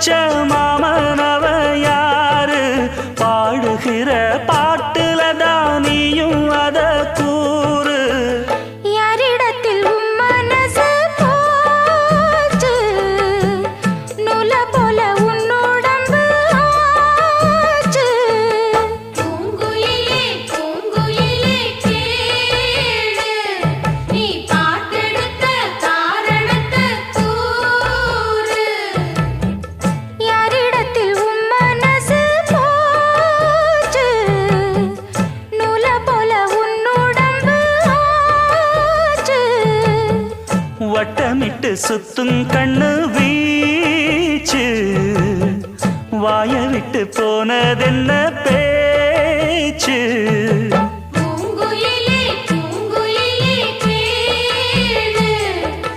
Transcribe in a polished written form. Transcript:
வச்ச மாமனவ யாரு பாடுகிற பாட்டுல தானியும் அத கூறு யாரிடத்தில் உம் மனசு போச்சு நூல போல உன்னுடம்பு ஆச்சு பூங்குயிலே பூங்குயிலே கேளு நீ பாட்டெடுத்த காரணத்தை கூறு யாரிடத்தில் உம் மனசு போச்சு நூல போல உன்னுடம்பு ஆச்சு வட்டமிட்டு சுத்தும் கண்ணு வீச்சு வாய விட்டு போனதென்ன பேச்சு